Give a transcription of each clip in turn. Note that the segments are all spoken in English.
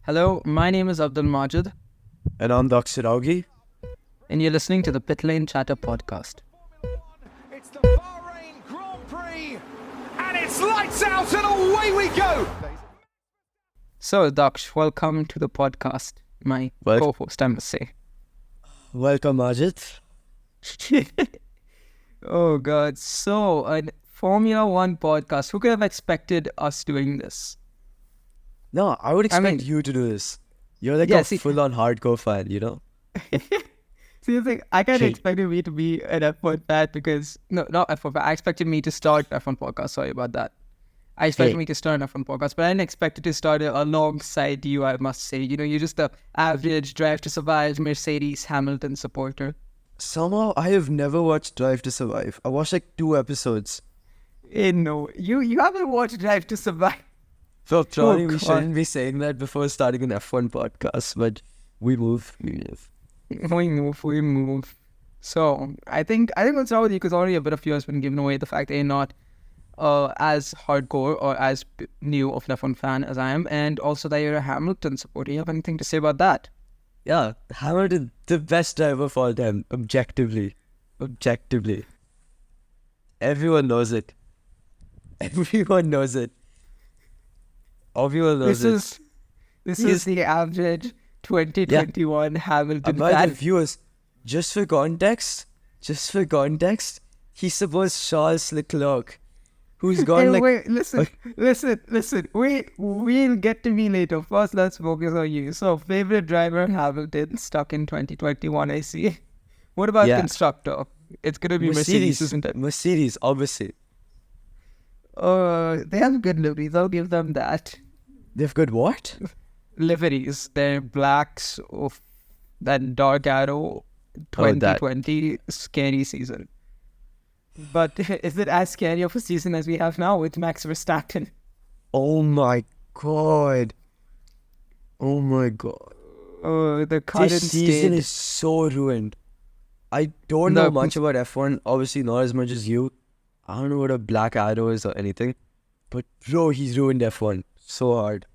Hello, my name is Abdul Majid, And I'm Daksharaugi. and you're listening to the Pitlane Chatter Podcast. It's the Bahrain Grand Prix, and it's lights out and away we go. So, Daksh, welcome to the podcast. My co-host, I must say. Welcome, Majid. Oh, God. So, a Formula One podcast. Who could have expected us doing this? No, I would expect mean- you to do this. You're like Yeah, a full-on hardcore fan, you know? See, the thing, I kind of expected me to be an F1 fan because... No, not F1 fan. I expected me to start an F1 podcast. Sorry about that. I expected me to start an F1 podcast, but I didn't expect it to start it alongside you, I must say. You know, you're just the average Drive to Survive Mercedes Hamilton supporter. Somehow, I have never watched Drive to Survive. I watched like 2 episodes. No, you haven't watched Drive to Survive. So, probably we God. shouldn't be saying that before starting an F1 podcast, but we move. We move. So, I think let's start with you because already a bit of you has been given away the fact that you're not as hardcore or as new of an F1 fan as I am, and also that you're a Hamilton supporter. You have anything to say about that? Yeah, Hamilton, the best driver of all time, objectively. Everyone knows it. Everyone knows it. This is the average 2021 Hamilton By fan. the viewers, just for context, he's supposed Charles Leclerc, who's gone Hey, like... wait, listen. We'll get to me later. First, let's focus on you. So, favorite driver Hamilton stuck in 2021, I see. What about constructor? It's going to be Mercedes, isn't it? Mercedes, obviously. They have good liveries. I'll give them that. They've got what? Liveries. They're blacks of that dark arrow 2020 scary season. But is it as scary of a season as we have now with Max Verstappen? Oh my god. The current This season state. is so ruined. I don't know much about F1, obviously not as much as you. I don't know what a black arrow is or anything. But bro, he's ruined F1 so hard.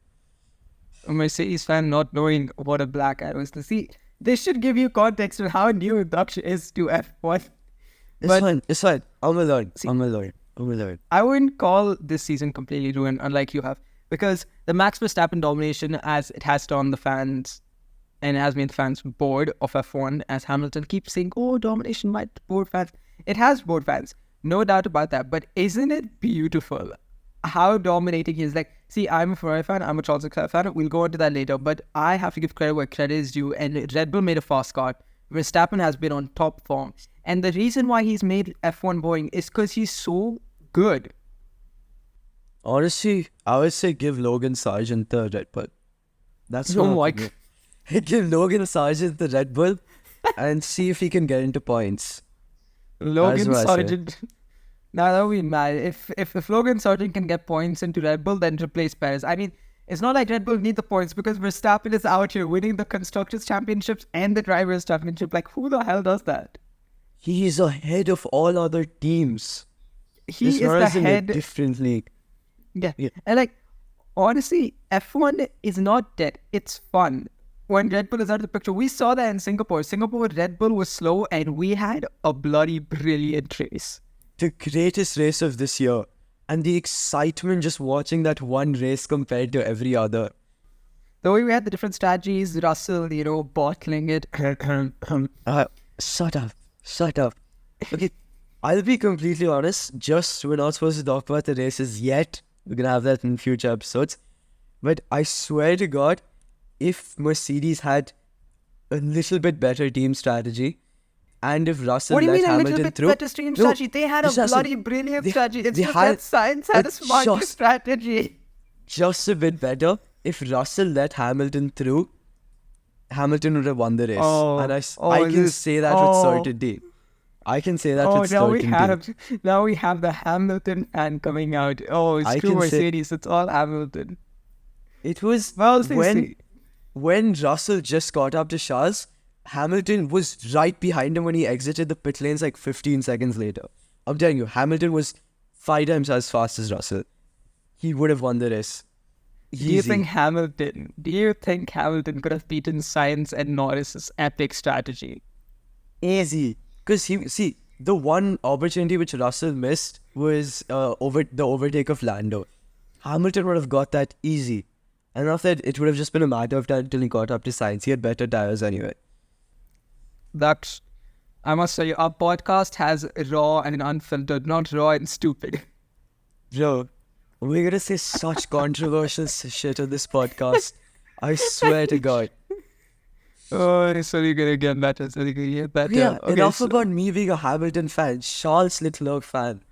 A Mercedes fan not knowing what a black arrow is. See, this should give you context on how new Daksh is to F1. It's fine. I'm a learn. I wouldn't call this season completely ruined, unlike you have, because the Max Verstappen domination, as it has done the fans, and it has made the fans bored of F1, as Hamilton keeps saying, oh, domination might bore fans. It has bored fans, no doubt about that. But isn't it beautiful how dominating he is? Like, see, I'm a Ferrari fan, I'm a Charles Leclerc fan, we'll go into that later, but I have to give credit where credit is due, and Red Bull made a fast car. Verstappen has been on top form. And the reason why he's made F1 boring is because he's so good. Honestly, I would say give Logan Sargent the Red Bull. That's Oh what my give Logan Sargent the Red Bull and see if he can get into points. Logan what I say. Sargent. Now that would be mad. If Logan Sargent can get points into Red Bull, then replace Perez. I mean, it's not like Red Bull need the points because Verstappen is out here winning the Constructors' Championships and the Drivers' Championship. Like, who the hell does that? He is ahead of all other teams. He This is the runs in a head. different league. Yeah. Yeah. And like, honestly, F1 is not dead. It's fun. When Red Bull is out of the picture, we saw that in Singapore. Red Bull was slow and we had a bloody brilliant race. The greatest race of this year. And the excitement just watching that one race compared to every other. The way we had the different strategies, Russell, bottling it. Shut up. Okay, I'll be completely honest. We're not supposed to talk about the races yet. We're going to have that in future episodes. But I swear to God, if Mercedes had a little bit better team strategy, and if Russell What do you let mean a Hamilton little bit through... better team strategy? They had a just listen. bloody brilliant strategy. It's they just had- that science had a it's smarter just- strategy. Just a bit better. If Russell let Hamilton through, Hamilton would have won the race. And I can say that with certainty. I can say that with certainty. Now we have the Hamilton fan coming out. Oh, it's I true can say- Mercedes. It's all Hamilton. It was Well, see. when Russell just caught up to Charles, Hamilton was right behind him when he exited the pit lanes like 15 seconds later. I'm telling you, Hamilton was 5 times as fast as Russell. He would have won the race. Do you think Hamilton could have beaten Sainz and Norris's epic strategy? Easy. Because the one opportunity which Russell missed was the overtake of Lando. Hamilton would have got that easy. And after that, it would have just been a matter of time until he got up to Sainz. He had better tires anyway. I must tell you, our podcast has raw and unfiltered, not raw and stupid. Bro, we're going to say such controversial shit on this podcast. I swear to God. Oh, sorry, gonna get better. Yeah, Okay, enough about me being a Hamilton fan. Charles Leclerc fan.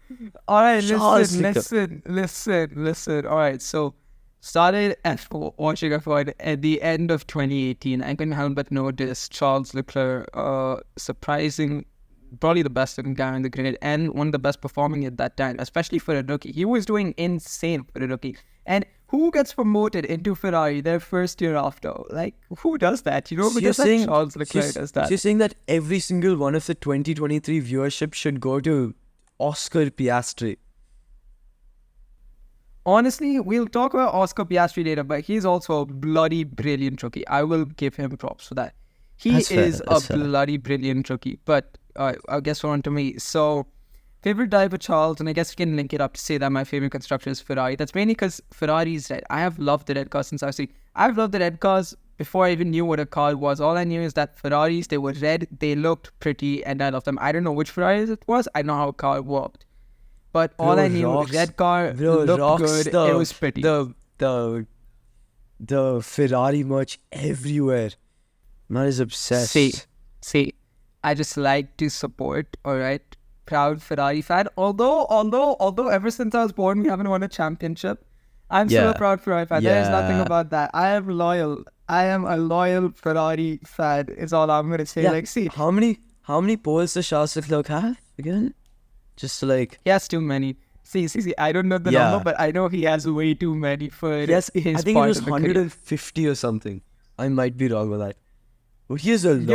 All right, Charles listen. All right, so started watching F1 at the end of 2018. I couldn't help but notice Charles Leclerc, surprising, probably the best looking guy in the grid and one of the best performing at that time, especially for a rookie. He was doing insane for a rookie. And who gets promoted into Ferrari their first year after? Like, who does that? You know, So because Charles Leclerc does that. So you're saying that every single one of the 2023 viewership should go to Oscar Piastri? Honestly, we'll talk about Oscar Piastri later, but he's also a bloody brilliant rookie. I will give him props for that. He is a bloody brilliant rookie. But I guess on to me. So, favorite driver Charles, and I guess we can link it up to say that my favorite constructor is Ferrari. That's mainly because Ferrari is red. I have loved the red cars since I've loved the red cars before I even knew what a car was. All I knew is that Ferraris, they were red, they looked pretty, and I loved them. I don't know which Ferraris it was. I know how a car worked. But all I knew was red car looked good, it was pretty. The Ferrari merch everywhere. Man is obsessed. See, I just like to support, alright, proud Ferrari fan. Although ever since I was born, we haven't won a championship. I'm still a proud Ferrari fan. Yeah. There's nothing about that. I am loyal. I am a loyal Ferrari fan, is all I'm going to say. Yeah. Like, see. How many poles does Charles Leclerc have again? Just like... He has too many. See, I don't know the number, but I know he has way too many for his I think it part was of the career. 150 or something. I might be wrong with that. But he has a lot.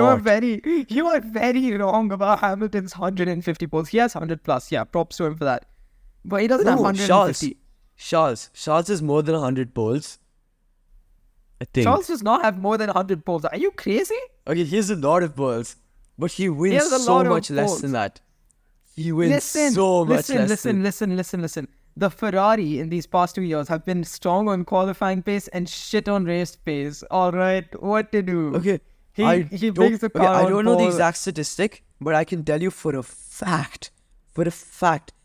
You are very wrong about Hamilton's 150 poles. He has 100 plus. Yeah, props to him for that. But he doesn't have 150. Charles has more than 100 poles. I think. Charles does not have more than 100 poles. Are you crazy? Okay, he has a lot of poles. But he wins so much less than that. He wins so much less. Listen. The Ferrari in these past 2 years have been strong on qualifying pace and shit on race pace. All right, what to do? Okay. He brings the car I on don't know the pole. exact statistic, but I can tell you for a fact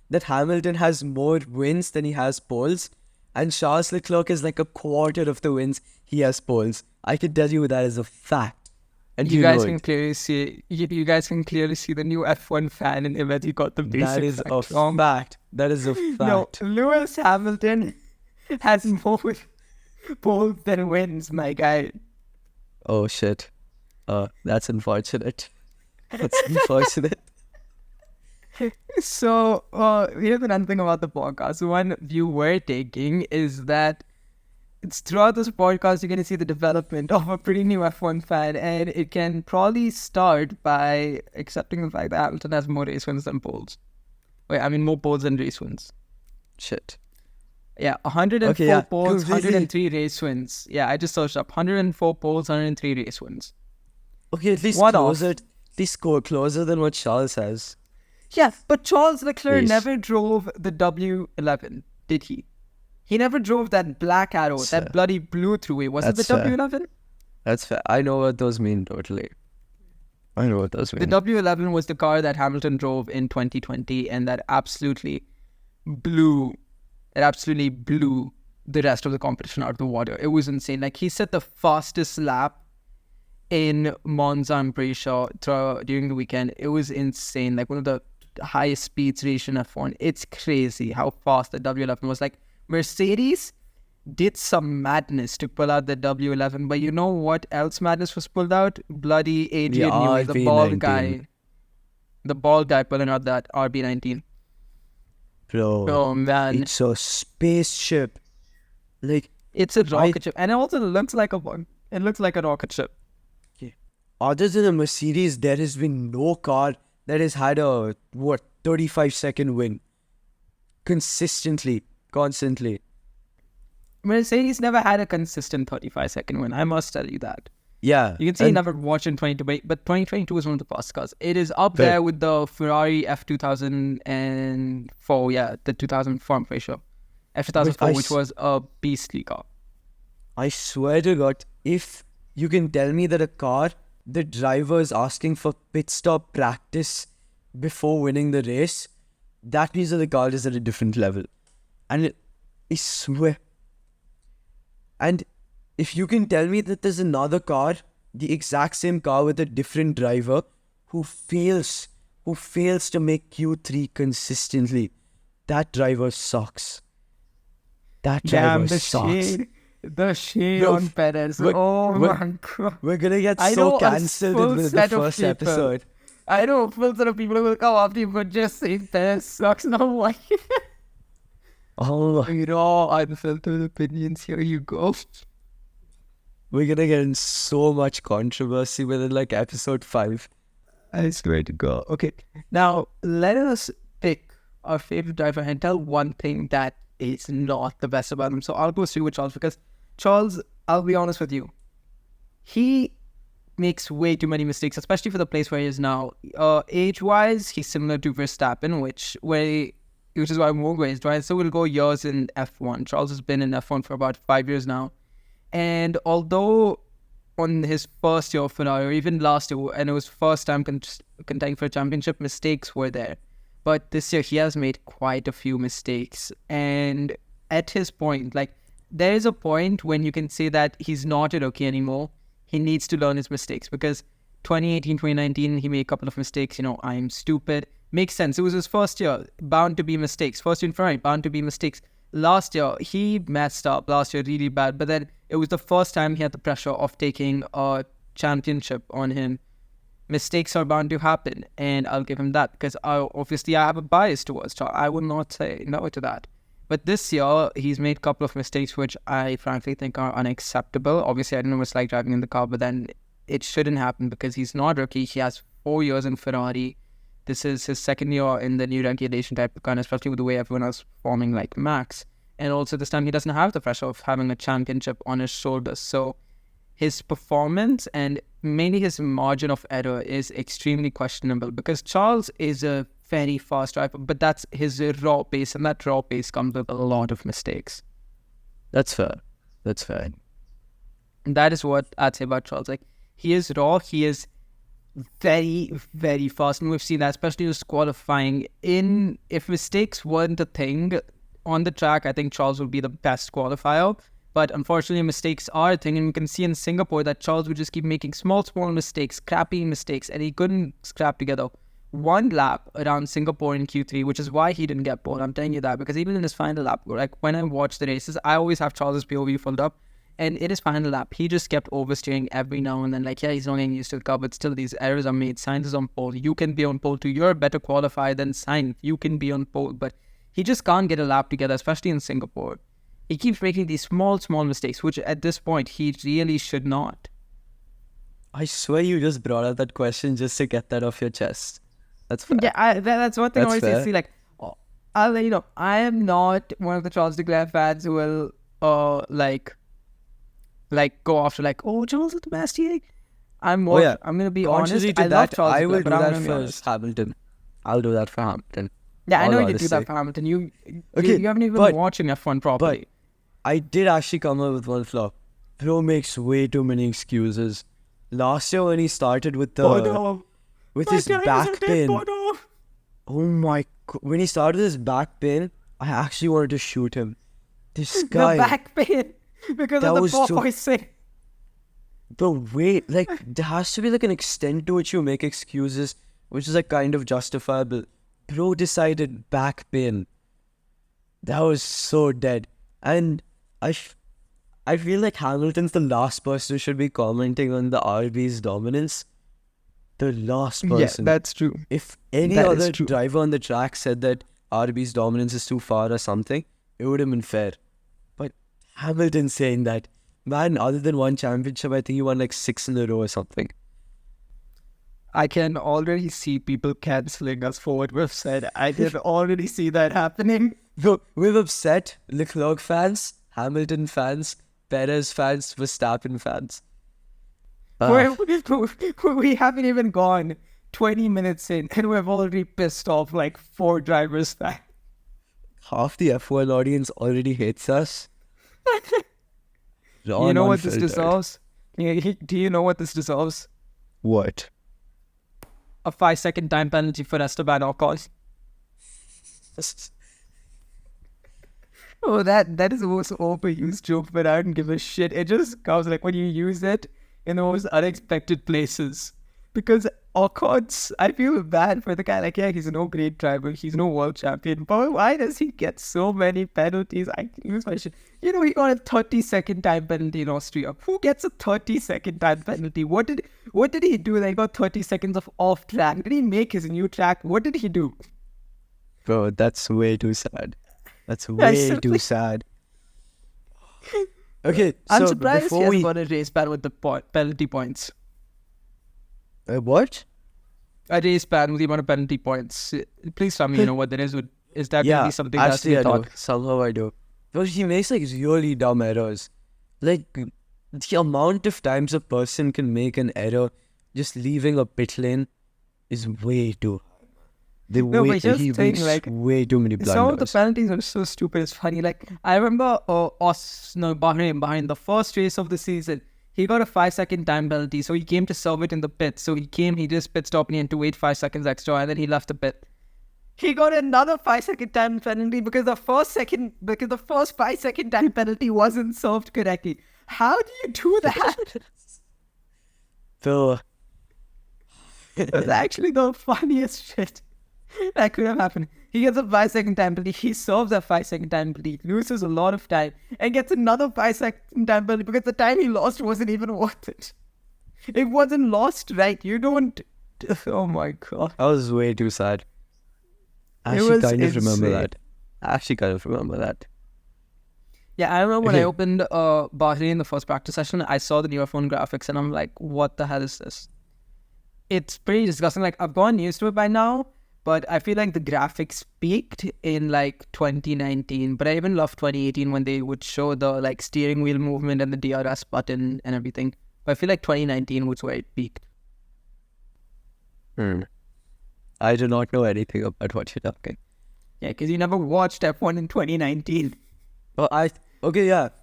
that Hamilton has more wins than he has poles, and Charles Leclerc is like a quarter of the wins he has poles. I can tell you that is a fact. And you guys can clearly see the new F1 fan in him as he got the basic that is fact a wrong. fact. That is a fact. No, Lewis Hamilton has more poles than wins, my guy. Oh shit. That's unfortunate. That's unfortunate. So, here's another thing about the podcast. One view we're taking is that it's throughout this podcast, you're going to see the development of a pretty new F1 fan, and it can probably start by accepting the fact that Hamilton has more race wins than poles. Wait, I mean more poles than race wins. Shit. Yeah, 104 poles, completely. 103 race wins. Yeah, I just searched up 104 poles, 103 race wins. Okay, at least closer than what Charles has. Yeah, but Charles Leclerc Please. never drove the W11, did he? He never drove that black arrow, that bloody blew through it. Was it the That's fair. W11? That's fair. I know what those mean totally. I know what those mean. The W11 was the car that Hamilton drove in 2020, and that absolutely blew the rest of the competition out of the water. It was insane. Like, he set the fastest lap in Monza, I'm pretty sure, during the weekend. It was insane. Like, one of the highest speeds reached in F1. It's crazy how fast the W11 was. Like, Mercedes did some madness to pull out the W11, but you know what else madness was pulled out? Bloody Adrian Newey, the bald guy. The bald guy pulling out that RB19. Bro, Oh, man. it's a spaceship. Like, It's a rocket ship. And it also looks like a one. It looks like a rocket ship. other than a Mercedes, there has been no car that has had a, 35-second win. Constantly. Mercedes never had a consistent 35-second win. I must tell you that. Yeah. You can see he never watched in 2020, but 2022 is one of the fast cars. It is up there with the Ferrari F2004, the 2004, I'm pretty sure. F2004, which was a beastly car. I swear to God, if you can tell me that a car, the driver is asking for pit stop practice before winning the race, that means that the car is at a different level. And I swear. And if you can tell me that there's another car, the exact same car with a different driver, who fails to make Q3 consistently, that driver sucks. That driver sucks. The shade on Perez. Oh my God. We're gonna get so cancelled in the first episode. I know a full set of people who will come after you for just saying Perez sucks. No, why? Oh, raw, unfiltered opinions. Here you go. We're gonna get in so much controversy within like episode 5. I swear to God. Okay, now let us pick our favorite driver and tell one thing that is not the best about him. So I'll go straight with Charles because Charles, I'll be honest with you, he makes way too many mistakes, especially for the place where he is now. Age-wise, he's similar to Verstappen, which is why I'm more raised, right? So we'll go years in F1. Charles has been in F1 for about 5 years now. And although on his first year of Ferrari, or even last year, and it was first time contending for a championship, mistakes were there. But this year, he has made quite a few mistakes. And at his point, like, there is a point when you can say that he's not a rookie anymore. He needs to learn his mistakes because 2018, 2019, he made a couple of mistakes. I'm stupid. Makes sense. It was his first year. Bound to be mistakes. First year in Ferrari, bound to be mistakes. Last year, he messed up. Last year, really bad. But then it was the first time he had the pressure of taking a championship on him. Mistakes are bound to happen, and I'll give him that because I have a bias towards Charles. I would not say no to that. But this year, he's made a couple of mistakes which I frankly think are unacceptable. Obviously, I don't know what it's like driving in the car, but then it shouldn't happen because he's not a rookie. He has 4 years in Ferrari. This is his second year in the new regulation type of car, especially with the way everyone else performing like Max. And also this time, he doesn't have the pressure of having a championship on his shoulders. So his performance and mainly his margin of error is extremely questionable because Charles is a very fast driver, but that's his raw pace, and that raw pace comes with a lot of mistakes. That's fair. And that is what I'd say about Charles. Like, he is raw, he is very, very fast, and we've seen that, especially in qualifying. If mistakes weren't a thing on the track, I think Charles would be the best qualifier. But unfortunately, mistakes are a thing, and we can see in Singapore that Charles would just keep making small mistakes, crappy mistakes, and he couldn't scrap together one lap around Singapore in Q3, which is why he didn't get pole. I'm telling you that because even in his final lap, like when I watch the races, I always have Charles' POV filled up, and in his final lap, he just kept oversteering every now and then. Like, yeah, he's not getting used to the car, but still these errors are made. Sainz is on pole. You can be on pole too. You're a better qualifier than Sainz. You can be on pole, but he just can't get a lap together, especially in Singapore. He keeps making these small mistakes, which at this point, he really should not. I swear you just brought up that question just to get that off your chest. That's fair. Yeah, that's one thing That's I always fair. see. Like, I'll let you know, I am not one of the Charles Leclerc fans who will, like go after like, oh, Charles is the best. I'm more. I'm gonna be honest. I love Charles I will Leclerc, do but I'm that gonna be for honest. Hamilton. I'll do that for Hamilton. Yeah, I know All you do that honesty. for Hamilton. You Okay, haven't even but- been watching F1 properly. But I did actually come up with one flaw. Bro makes way too many excuses. Last year when he started with his back pain. Oh my God. When he started his back pain, I actually wanted to shoot him. This guy. The back pain because That of the was too- porpoising. But wait, like, there has to be like an extent to which you make excuses, which is like kind of justifiable. Bro decided back pain. That was so dead. And I feel like Hamilton's the last person who should be commenting on the RB's dominance. The last person. Yeah, that's true. If any That other is true. driver on the track said that RB's dominance is too far or something, it would have been fair. But Hamilton saying that, man, other than one championship, I think he won like 6 in a row or something. I can already see people cancelling us for what we've said. I can already see that happening. So, we've upset Leclerc fans. Hamilton fans, Perez fans, Verstappen fans. We haven't even gone 20 minutes in and we've already pissed off like 4 drivers back. Half the F1 audience already hates us. You know what this deserves? Do you know what this deserves? What? A 5-second time penalty for Esteban Ocon. Oh, that is the most overused joke, but I don't give a shit. It just comes like when you use it in the most unexpected places. Because Ocon's, I feel bad for the guy. Like, yeah, he's no great driver. He's no world champion. But why does he get so many penalties? I lose my shit. You know, he got a 30-second time penalty in Austria. Who gets a 30-second time penalty? What did he do? They got 30 seconds of off track. Did he make his new track? What did he do? Bro, that's way too sad. That's way too sad. Okay, so I'm surprised he before hasn't got a race ban with the penalty points. What? A race ban with the amount of penalty points. Please tell me you know what that is. Is that Yeah, really something that's actually to I be thought? do. Somehow I do. Because he makes like really dumb errors. Like the amount of times a person can make an error just leaving a pit lane is way too high. But here's the He thing, makes like, way too many blunders. Some of the penalties are so stupid. It's funny. Like, I remember Bahrain, the first race of the season, he got a 5-second time penalty. So he came to serve it in the pit. So he just pit stopped and he had to wait 5 seconds extra and then he left the pit. He got another 5-second time penalty because the first 5-second time penalty wasn't served correctly. How do you do that? So That's actually the funniest shit that could have happened. He gets a 5-second time penalty. He serves a 5-second time penalty, loses a lot of time, and gets another 5-second time penalty because the time he lost wasn't even worth it. It wasn't lost, right? You don't. Oh my god. that was way too sad. I It actually was kind of remember insane. that. I actually kind of remember that. Yeah, I remember when I Okay. opened Bahrain in the first practice session, I saw the new phone graphics and I'm like, what the hell is this? It's pretty disgusting. Like, I've gotten used to it by now, but I feel like the graphics peaked in like 2019. But I even loved 2018 when they would show the like steering wheel movement and the DRS button and everything. But I feel like 2019 was where it peaked. I do not know anything about what you're talking. Yeah, because you never watched F1 in 2019. Well,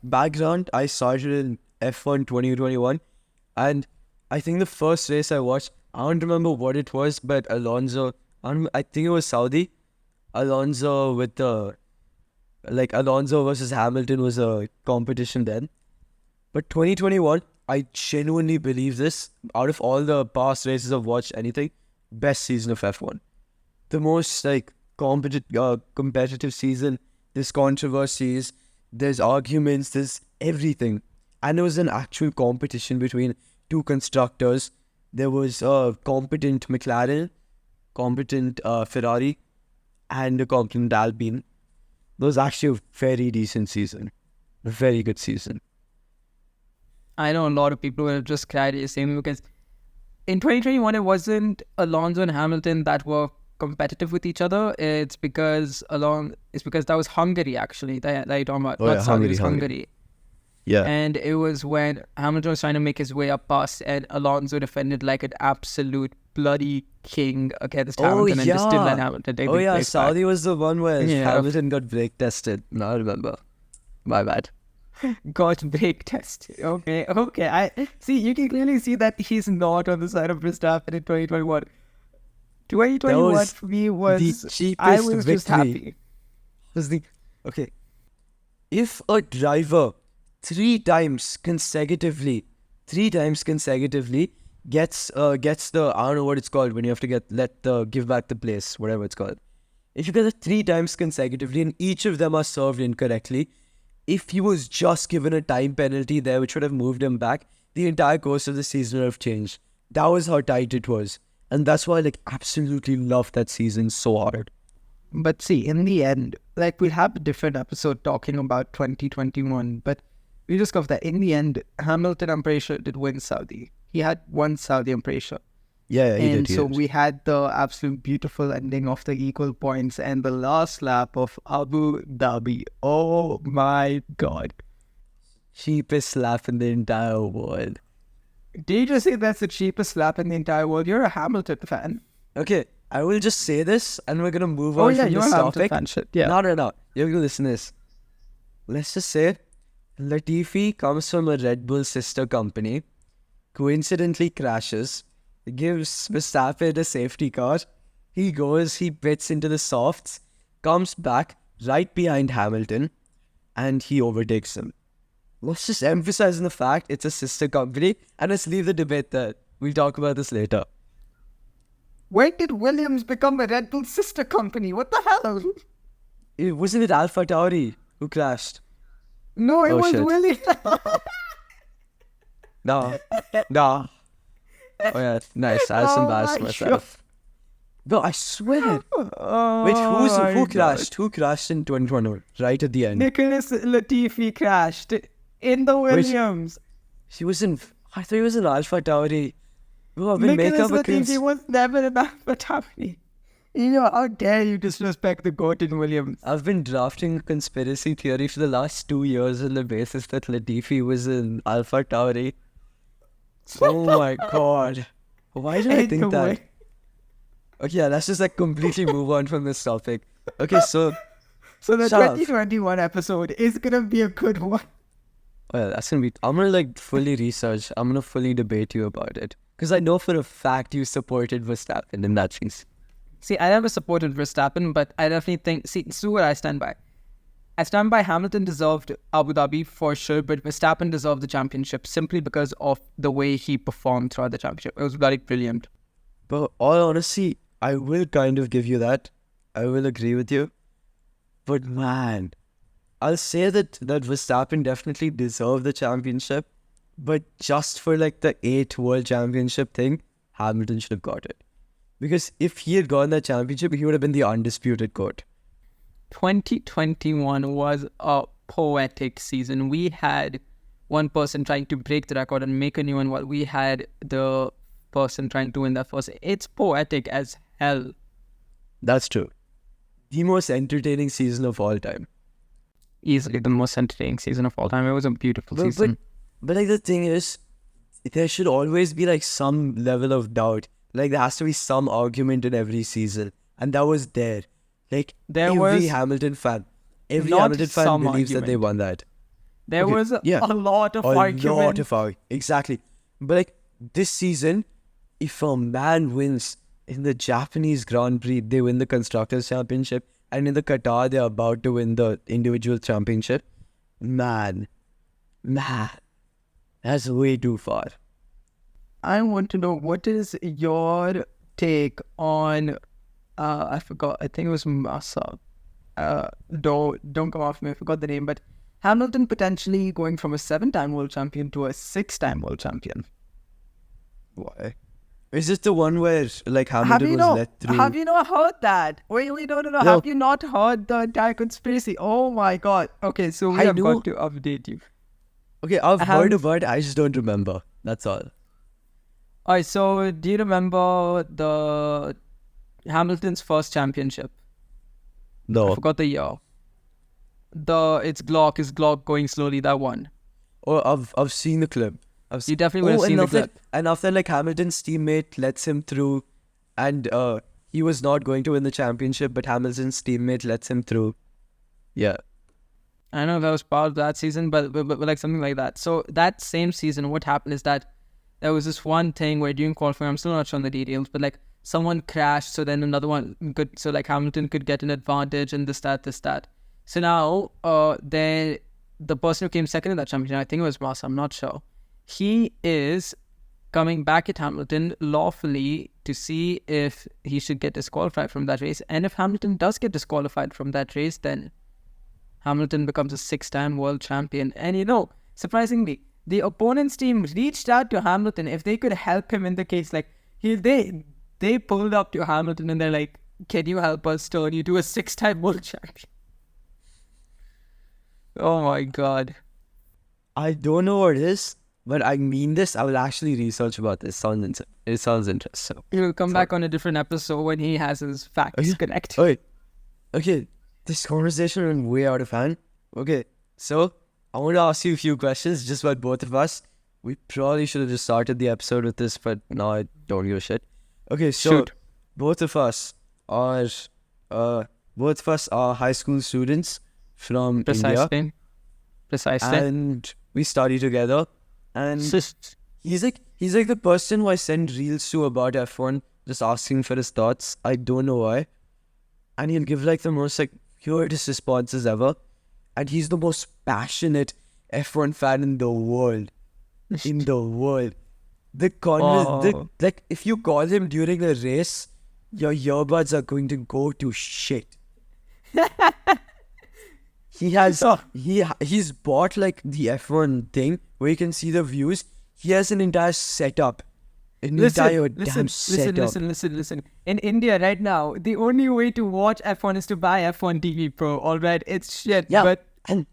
background, I started in F1 2021, and I think the first race I watched, I don't remember what it was, but Alonso, I think it was Saudi, Alonso versus Hamilton was a competition then. But 2021, I genuinely believe this, out of all the past races I've watched anything, best season of F1. The most like competitive season. There's controversies, there's arguments, there's everything. And there was an actual competition between two constructors. There was a competent McLaren, competent Ferrari, and a competent Alpine. It was actually a very decent season. A very good season. I know a lot of people will have just cried the same because in 2021 it wasn't Alonso and Hamilton that were competitive with each other. It's because that was Hungary actually. That you're talking about. Not Saudi, it was Hungary. Yeah. And it was when Hamilton was trying to make his way up past and Alonso defended like an absolute bloody king against Hamilton and just didn't let Hamilton take the place Saudi back. was the one where Yeah. Hamilton got brake tested. Now I remember. My bad. Got brake test. Okay. I see. You can clearly see that he's not on the side of Verstappen in 2021. 2021 for me was the cheapest I was just victory. happy. If a driver three times consecutively gets the, I don't know what it's called when you have to give back the place, whatever it's called. If you get it 3 times consecutively and each of them are served incorrectly, if he was just given a time penalty there which would have moved him back, the entire course of the season would have changed. That was how tight it was. And that's why I absolutely loved that season so hard. But see, in the end, we'll have a different episode talking about 2021, but we discovered that in the end, Hamilton, I'm pretty sure, did win Saudi. He had won Saudi, I'm pretty sure. Yeah, he and did. so we had the absolute beautiful ending of the equal points and the last lap of Abu Dhabi. Oh my God. cheapest slap in the entire world. Did you just say that's the cheapest slap in the entire world? You're a Hamilton fan. Okay, I will just say this and we're going to move Oh on yeah, from you're a this Hamilton topic. fan. Shit. Yeah. No. You're going to listen to this. Let's just say Latifi comes from a Red Bull sister company, coincidentally crashes, gives Verstappen a safety car. He goes, he pits into the softs, comes back right behind Hamilton, and he overtakes him. Let's just emphasize on the fact it's a sister company, and let's leave the debate there. We'll talk about this later. When did Williams become a Red Bull sister company? What the hell? Wasn't it Alpha Tauri who crashed? No, it Oh, was shit. Williams. No. Oh yeah, nice. I just embarrassed myself. No, I swear. Wait, who crashed? Who crashed in 2021? Right at the end. Nicholas Latifi crashed in the Williams. He was in. I thought he was in Alpha Tauri. Bro, I've been making Nicholas up a Latifi was never in Alpha Tauri. You know, how dare you disrespect the GOAT in Williams? I've been drafting a conspiracy theory for the last 2 years on the basis that Latifi was in Alpha Tauri. Oh my god. Why did I think that? Okay, yeah, let's just completely move on from this topic. Okay, so the shut up. 2021 episode is gonna be a good one. Well, that's gonna be. I'm gonna fully research. I'm gonna fully debate you about it because I know for a fact you supported Verstappen in that case. See, I never supported Verstappen, but I definitely think. See, this is what I stand by. I stand by Hamilton deserved Abu Dhabi for sure, but Verstappen deserved the championship simply because of the way he performed throughout the championship. It was bloody brilliant. But all honesty, I will kind of give you that. I will agree with you. But man, I'll say that Verstappen definitely deserved the championship. But just for the 8th World Championship thing, Hamilton should have got it. Because if he had gotten that championship, he would have been the undisputed GOAT. 2021 was a poetic season. We had one person trying to break the record and make a new one while we had the person trying to win that first. It's poetic as hell. That's true. The most entertaining season of all time. Easily the most entertaining season of all time. It was a beautiful season. But the thing is, there should always be some level of doubt. There has to be some argument in every season. And that was there. Every Hamilton fan believes that they won that. There was a lot of argument. Exactly. But this season, if a man wins in the Japanese Grand Prix, they win the Constructors' Championship. And in the Qatar, they're about to win the individual championship. Man. That's way too far. I want to know, what is your take on... I forgot. I think it was Massa. Don't come off me. I forgot the name. But Hamilton potentially going from a 7-time world champion to a 6-time world champion. Why? Is this the one where Hamilton was let through? Have you not heard that? Wait, no. Have you not heard the entire conspiracy? Oh my god. Okay, so we have got to update you. Okay, I've heard about it. I just don't remember. That's all. Alright, so do you remember the Hamilton's first championship? No. I forgot the year. It's Glock going slowly, that one. Oh, I've seen the clip. You definitely would have seen the clip. And after Hamilton's teammate lets him through, and he was not going to win the championship, but Hamilton's teammate lets him through. Yeah. I know that was part of that season, but something like that. So that same season, what happened is that there was this one thing where during qualifying, I'm still not sure on the details, but someone crashed, so then another one could, so Hamilton could get an advantage and this, that. So now, the person who came second in that championship, I think it was Massa, I'm not sure. He is coming back at Hamilton lawfully to see if he should get disqualified from that race. And if Hamilton does get disqualified from that race, then Hamilton becomes a 6-time world champion. And surprisingly, the opponent's team reached out to Hamilton if they could help him in the case. They pulled up to Hamilton and they're like, can you help us turn you to a 6-time world champion? Oh my god. I don't know what it is, but I mean this. I will actually research about this. It sounds interesting. He'll come back on a different episode when he has his facts correct. Okay, this conversation went way out of hand. Okay, so I want to ask you a few questions just about both of us. We probably should have just started the episode with this, but now I don't give a shit. Okay, so Shoot. both of us are high school students from India, Precisely. and we study together. And he's like the person who I send reels to about F1, just asking for his thoughts. I don't know why, and he'll give like the most like weirdest responses ever. And he's the most passionate F1 fan in the world. In the world. Like, if you call him during a race, your earbuds are going to go to shit. He's bought like the F1 thing where you can see the views. He has an entire setup. Listen. In India right now, the only way to watch F1 is to buy F1 TV Pro. All right, it's shit. Yeah, But and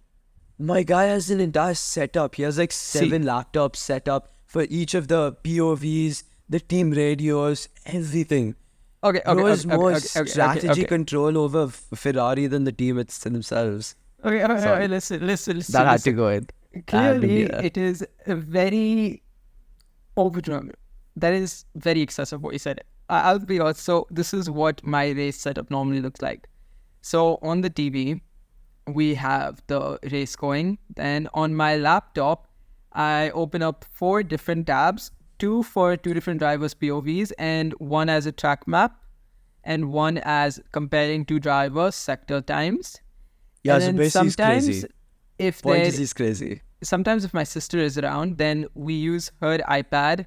my guy has an entire setup. He has like 7 laptops set up for each of the POVs, the team radios, everything. okay. Bro has more strategy control over Ferrari than the team themselves. Okay, listen. That had to go in. Clearly, it is a very overdone. That is very excessive what you said. I'll be honest. So this is what my race setup normally looks like. So on the TV, we have the race going. Then on my laptop, I open up 4 different tabs, 2 for 2 different drivers' POVs, and 1 as a track map, and 1 as comparing 2 drivers' sector times. Yeah, And so then basically he's sometimes crazy. if Point there- is he's crazy. sometimes if my sister is around, then we use her iPad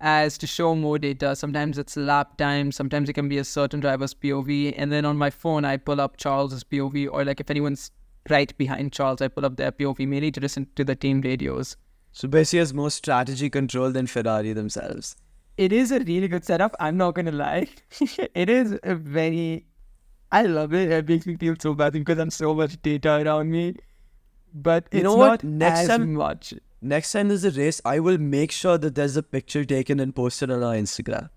as to show more data. Sometimes it's lap time, sometimes it can be a certain driver's POV, and then on my phone I pull up Charles's POV, or like if anyone's right behind Charles, I pull up their POV mainly to listen to the team radios. So basically he has more strategy control than Ferrari themselves. It is a really good setup, I'm not gonna lie. It is a very... I love it. It makes me feel so bad because I'm so much data around me. But it's You know what? not Next as time- much. Next time there's a race, I will make sure that there's a picture taken and posted on our Instagram.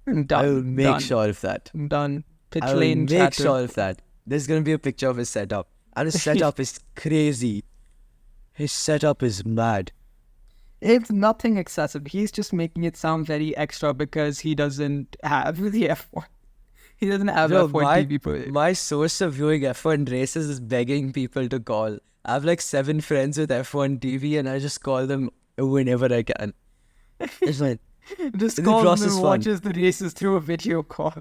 Done. I will make done, sure of that. Done. I will Pitlane make Chatter. sure of that. There's going to be a picture of his setup. And his setup is crazy. His setup is mad. It's nothing excessive. He's just making it sound very extra because he doesn't have the F1. He doesn't have Bro, F1 TV Pro. my source of viewing F1 races is begging people to call. I have like 7 friends with F1 TV and I just call them whenever I can. It's like, Just the calls process him and fun. watches the races through a video call.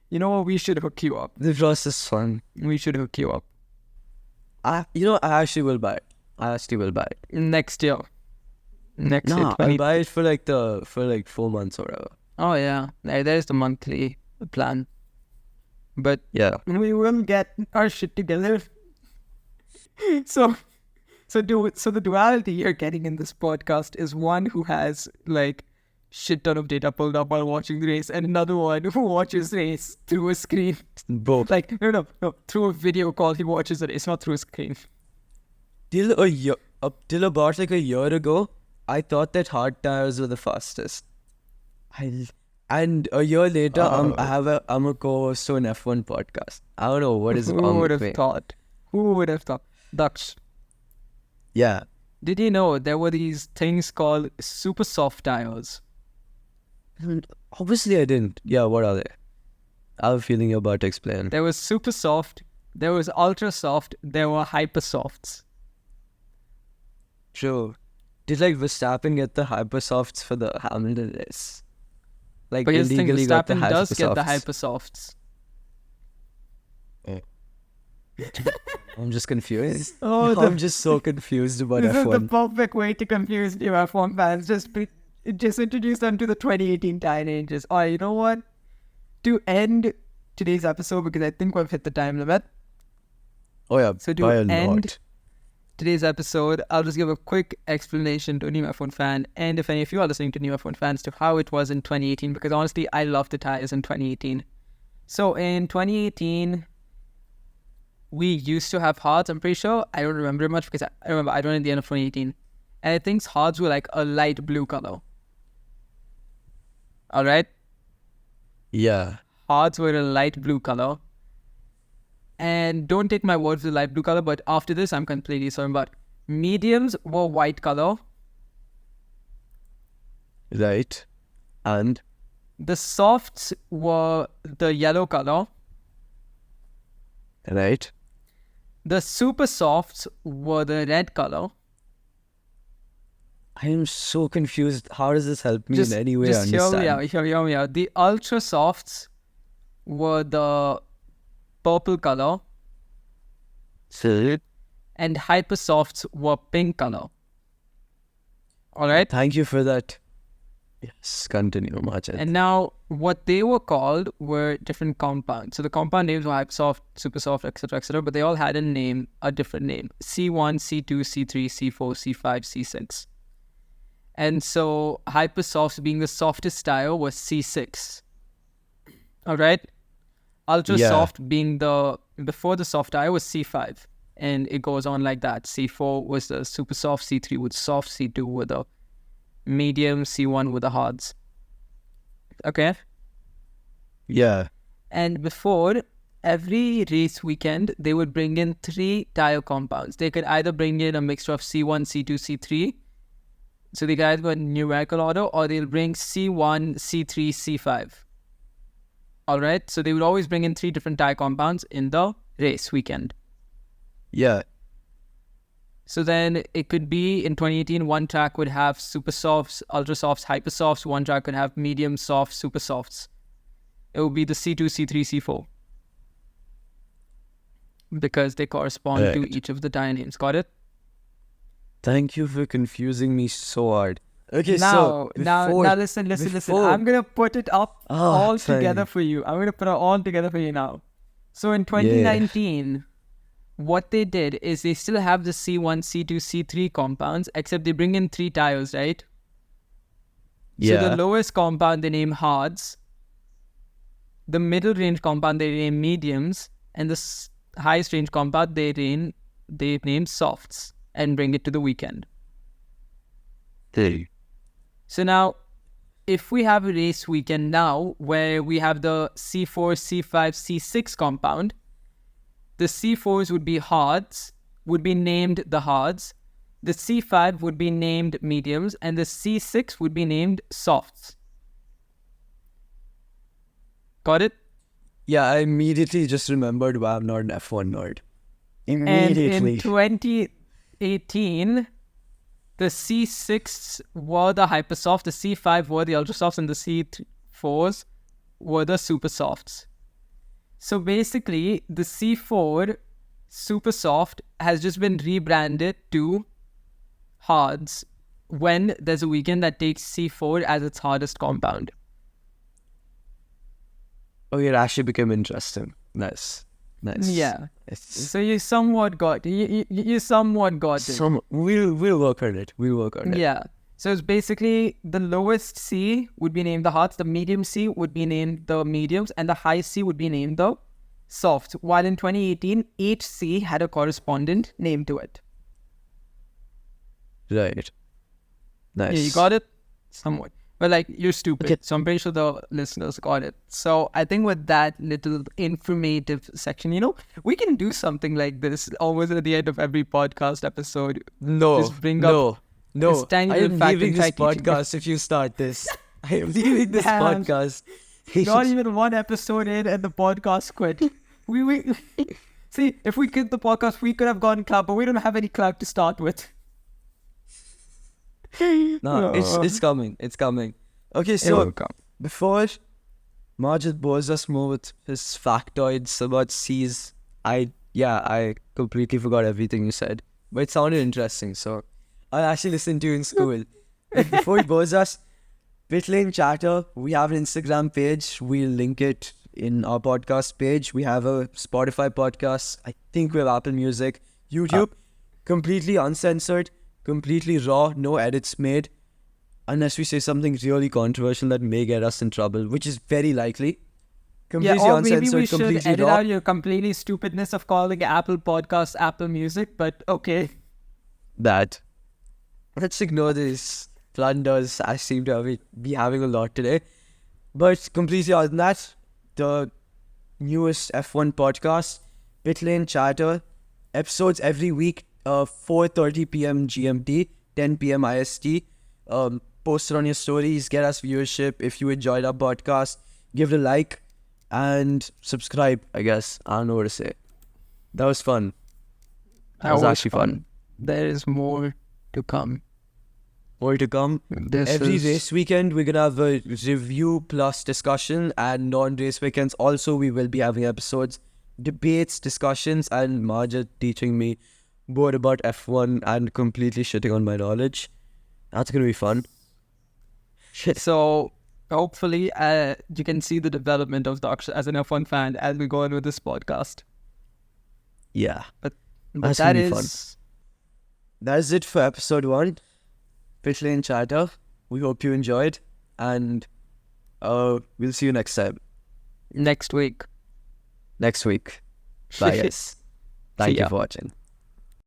You know what? We should hook you up. the process is fun. We should hook you up. I actually will buy it. Next year. Next year. No, I'll buy it for like 4 months or whatever. Oh, yeah. There's the monthly plan. But Yeah. we will get our shit together. So the duality you're getting in this podcast is one who has like shit ton of data pulled up while watching the race, and another one who watches race through a screen. Both. Like no, through a video call he watches it. It's not through a screen. Till about like a year ago, I thought that hard tires were the fastest. And a year later, I'm a co-host to an F1 podcast. I don't know what is Who wrong would with have me. thought? Who would have thought? Daksh, Yeah. did you know there were these things called super soft tires? Obviously, I didn't. Yeah, what are they? I have a feeling you're about to explain. There was super soft, there was ultra soft, there were hyper softs. True. Did like Verstappen get the hypersofts for the Hamilton race? Like But here's the thing, illegally got the Verstappen does get the hypersofts. hyper softs. I'm just confused. Oh, I'm just so confused about This is the F1. perfect way to confuse new F1 fans. Just introduce them to the 2018 tire ranges. Or you know what? To end today's episode, because I think we've hit the time limit. Oh yeah, So to by a end lot. today's episode, I'll just give a quick explanation to a new F1 fan, and if any of you are listening to new F1 fans, to how it was in 2018, because honestly, I loved the tires in 2018. So in 2018, we used to have hards, I'm pretty sure. I don't remember much because I remember I joined at the end of 2018. And I think hards were like a light blue color. Alright? Yeah. Hards were a light blue color. And don't take my word for the light blue color, but after this, I'm completely certain. But mediums were white color. Right. And The softs were the yellow color. right. The super softs were the red color. I am so confused. How does this help me in any way just understand? hear me out. The ultra softs were the purple color, So, and hyper softs were pink color. All right. thank you for that. Yes, continue, Majid. And now, what they were called were different compounds. So the compound names were hypersoft, supersoft, etc., but they all had a different name: C1, C2, C3, C4, C5, C6. And so hypersofts, being the softest tire, was C6. All right. Ultra soft being before the soft tire was C5, and it goes on like that. C4 was the super soft, C3 was soft, C2 were the medium, C1 were the hards. Okay. Yeah. And before every race weekend, they would bring in 3 tire compounds. They could either bring in a mixture of C1, C2, C3. So they could either go in numerical order, or they'll bring C1, C3, C5. All right. So they would always bring in 3 different tire compounds in the race weekend. Yeah. So then it could be in 2018, one track would have super softs, ultra softs, hyper softs. One track could have medium softs, super softs. It would be the C2, C3, C4. Because they correspond to each of the tire names. Got it? Thank you for confusing me so hard. Okay, now, so now listen. I'm gonna put it up all together for you. I'm gonna put it all together for you now. So in 2019, what they did is they still have the C1, C2, C3 compounds, except they bring in 3 tires, right? Yeah. So the lowest compound they name hards, the middle range compound they name mediums, and the highest range compound they name softs, and bring it to the weekend. Hey. So now, if we have a race weekend now where we have the C4, C5, C6 compound, the C4s would be hards, would be named the hards, the C5 would be named mediums, and the C6 would be named softs. Got it? Yeah, I immediately just remembered why I'm not an F1 nerd. Immediately. And in 2018, the C6 were the hypersoft, the C5 were the ultrasofts, and the C4s were the supersofts. So basically, the C4 super soft has just been rebranded to hards when there's a weekend that takes C4 as its hardest compound. Oh, it actually became interesting. Nice. Yeah. So you somewhat got it. We'll work on it. Yeah. So it's basically the lowest C would be named the hards, the medium C would be named the mediums, and the high C would be named the softs. While in 2018, each C had a correspondent name to it. Right. Nice. Yeah, you got it? Somewhat. But like, you're stupid. Okay. So I'm pretty sure the listeners got it. So I think with that little informative section, we can do something like this almost at the end of every podcast episode. No. Just bring up this tiny I little am fact leaving and this try teaching you. podcast if you start this. I am leaving this Damn. podcast. Not even one episode in and the podcast quit. We see, if we quit the podcast, we could have gone cloud, but we don't have any cloud to start with. No, it's coming. It's coming. Okay, so before Majid bores us more with his factoids about C's, I completely forgot everything you said. But it sounded interesting, so I actually listened to you in school. But before he bores us, Pitlane Chatter, we have an Instagram page. We'll link it in our podcast page. We have a Spotify podcast. I think we have Apple Music. YouTube, completely uncensored, completely raw, no edits made. Unless we say something really controversial that may get us in trouble, which is very likely. Completely or maybe uncensored, we should completely edit raw. out your completely stupidness of calling Apple Podcasts Apple Music, but okay. That. Let's ignore these blunders. I seem to be having a lot today. But completely other than that, the newest F1 podcast, Pitlane Chatter, episodes every week, 4:30 p.m. GMT, 10 p.m. IST. Post it on your stories, get us viewership. If you enjoyed our podcast, give it a like and subscribe, I guess. I don't know what to say. That was fun. That was actually fun. There is more to come. More to come. Every race weekend, we're going to have a review plus discussion, and non-race weekends also, we will be having episodes, debates, discussions, and Marja teaching me more about F1 and completely shitting on my knowledge. That's going to be fun. So hopefully you can see the development of Daksh as an F1 fan as we go on with this podcast. Yeah. But That's that gonna be is fun. That is it for episode 1. Pitlane Chatter. We hope you enjoyed, and we'll see you next time. next week. Next week. Bye guys. Thank you for watching.